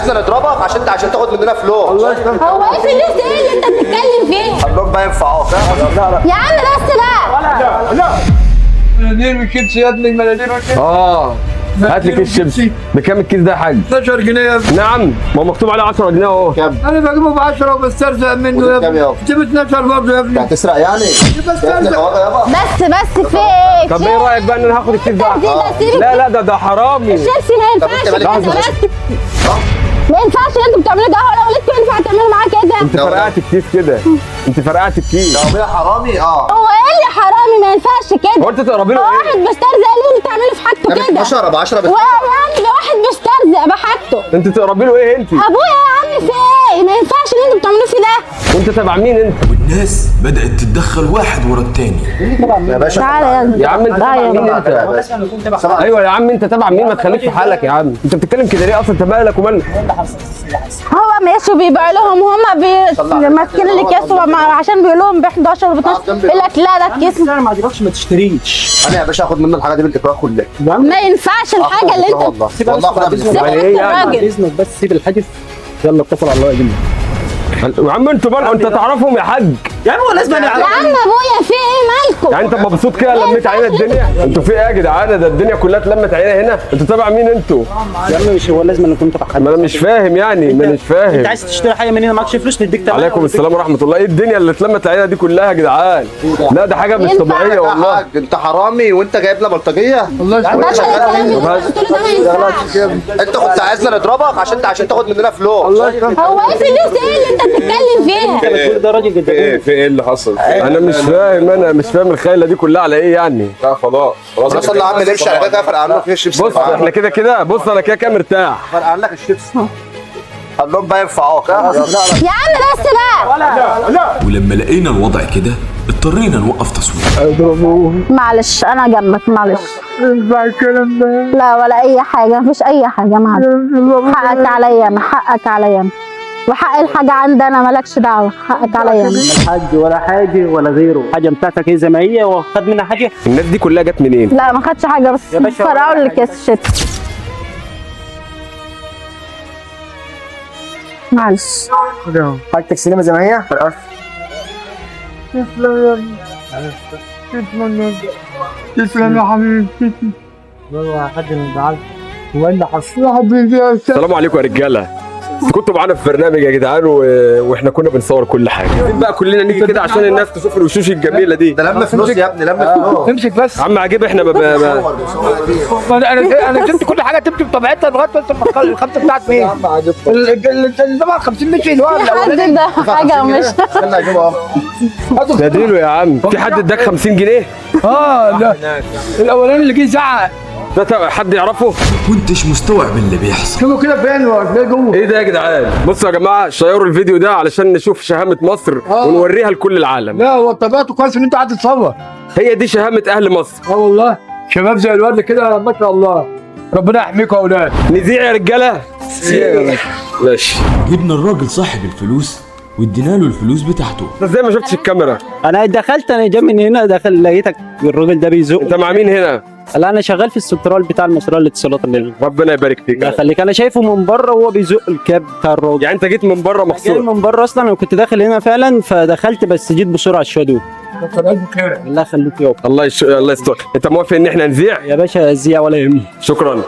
عايزنا نضربك عشان تاخد مننا فلوس. هو ايه فلوس ايه اللي انت بتتكلم فيه؟ هنروح بقى ينفعوك. يا عم بس بقى. لا مناديل والشيبسي يا ابني، المناديل والشيبسي. هات لي كيس شيبسي. بكام الكيس ده يا حاج؟ 12 جنيه يا ابني. نعم، ما هو مكتوب عليه 10 جنيه اهو. كام؟ انا بجيبه ب 10 وبسترزق منه يا ابني. جيب 12 برضه يا ابني. هتسرق يعني؟ بسترزق. بس في ايه؟ طب ايه رايك بقى ان انا هاخد الكيس ده؟ سيبك. لا ده حرامي. الشيبسي ما ينفعش. ما ينفعش اللي انتوا بتعملوه ده. هو لو ولدكم ينفع تعملوا معاه كده؟ انت فرقعت الكيس كده. انت فرقعت الكيس. لو هي حرامي هو ايه اللي حرامي؟ ما ينفعش كده. هو انت تقربي له هو ايه؟ واحد بيسترزق اللي بتعمله في حاجته كده. 10 ب 10 يعني واحد بيسترزق بحاجته. انت تقربي له ايه انت؟ ابويا يا عم في ايه؟ ما ينفعش اللي انتوا بتعملوه فيه ده. وانت تبع مين انت؟ والناس بدأت تتدخل واحد ورا التاني. يا باشا. تعالى يا عم انت تبع مين انت؟ ايوه يا عم انت تبع مين؟ ما تخليك في حالك يا عم. انت بتتكلم كده ليه اصلا؟ انت مالك ومالك؟ هو ماشي بيبيع لهم وهم ماسكين الاكياس عشان بيقول لهم ب 11 و 12 يقول لك لا ده الكيس ما عجبكش ما تشتريش. انا يا باشا هاخد منه الحاجه دي بالتكرار كلها. ما ينفعش الحاجه اللي انت والله خدها سيبك يعني ايه يعني؟ الراجل. باذنك بس سيب الحاجز. يلا اتكل على الله يا جماعه. يا عم انتوا بقى انت تعرفهم يا حاج. يا عم هو لازم يا عم ابويا في ايه مالكم؟ يعني انت مبسوط كده لميت علينا الدنيا؟ انتوا في ايه يا جدعان؟ ده الدنيا كلها اتلمت علينا هنا. انتوا تبع مين انتوا؟ يا عم مش هو لازم نكون تبع حد. ما انا مش فاهم يعني، ما مش انت فاهم. عايز تشتري حاجه مننا معكش فلوس نديك تمام. عليكم السلام ورحمه الله. ايه الدنيا اللي اتلمت علينا دي كلها يا جدعان؟ لا ده حاجه مش ينفع طبيعيه والله. حاج انت حرامي وانت جايب لنا بلطجيه. والله باشا الكلام اللي انت بتقوله ده ما ينفعش. انت كنت عايزنا نضربك عشان تاخد مننا فلوس. هو ايه فلوس ايه اللي انت بتتكلم فيها؟ ده راجل جدا. في ايه اللي حصل؟ انا مش فاهم الخيله دي كلها على ايه يعني. لا خلاص خلاص يلا يا عم نمشي على كده فرق عنك الشيبسي. بص احنا كده بص انا كده مرتاح. فرق عنك الشيبسي. هنروح بقى ينفعوك. يا عم بس بقى. ولما لقينا الوضع كده اضطرينا نوقف تصوير. معلش انا جنبك معلش. ينفع الكلام ده؟ لا ولا اي حاجه، مفيش اي حاجه معلش. حقك عليا انا، حقك عليا انا، وحق الحاجه عندي انا، مالكش دعوه. حقك عليا انا. الحاج ولا حاجه ولا غيره. حاجه بتاعتك هي زي ما هي وخد منها حاجه. الناس دي كلها جت منين؟ لا ما خدش حاجه بس يا باشا فرقوا لي كيس الشيبسي. معلش. حاجتك سليمه زي ما هي. تسلم يا حبيبي. والله حد من بعض. هو اللي حصل يا حبيبي يا استاذ. السلام عليكم يا رجاله. كنتوا معانا في برنامج يا جدعان واحنا كنا بنصور كل حاجه. عايزين بقى كلنا نيجي كده عشان الناس تشوف الوشوش الجميله دي. ده لم فلوس يا ابني، لم فلوس. امسك بس. عم عجيب احنا انا جبت كل حاجه تمشي بطبيعتها لغايه بس الخمسه بتاعت مين؟ طبعا 50 مشي اللي هو حد ده حاجه مش استنى اجيبه اهو. ده ديله يا عم. في حد اداك 50 جنيه؟ لا الاولاني اللي جه زعق. ده حد يعرفه؟ كنتش مستوعب اللي بيحصل. شوفوا كده فين ولا جوه. ايه ده يا جدعان؟ بصوا يا جماعه شيروا الفيديو ده علشان نشوف شهامه مصر ونوريها لكل العالم. لا هو طبيعته كويس ان انت قاعد تصور. هي دي شهامه اهل مصر. والله شباب زي الواد كده ما شاء الله. ربنا يحميكم يا اولاد. نذيع يا رجاله. ماشي. جبنا الراجل صاحب الفلوس وادينا له الفلوس بتاعته. ازاي ما شفتش الكاميرا؟ انا دخلت، انا جاي من هنا دخل لقيتك الراجل ده بيزق. انت مع مين هنا؟ لا انا شغال في السنترال بتاع المصريه للاتصالات اللي. ربنا يبارك فيك. الله يخليك. انا شايفه من بره وهو بيزق الكاب بتاع الراجل. يعني انت جيت من بره جاي مخصوص؟ من بره اصلا. انا كنت داخل هنا فعلا فدخلت بس جيت بسرعه شويه دول. الله يخليك يابا. الله يستر. انت موافق ان احنا نذيع؟ يا باشا ازيع ولا يهمني. شكرا.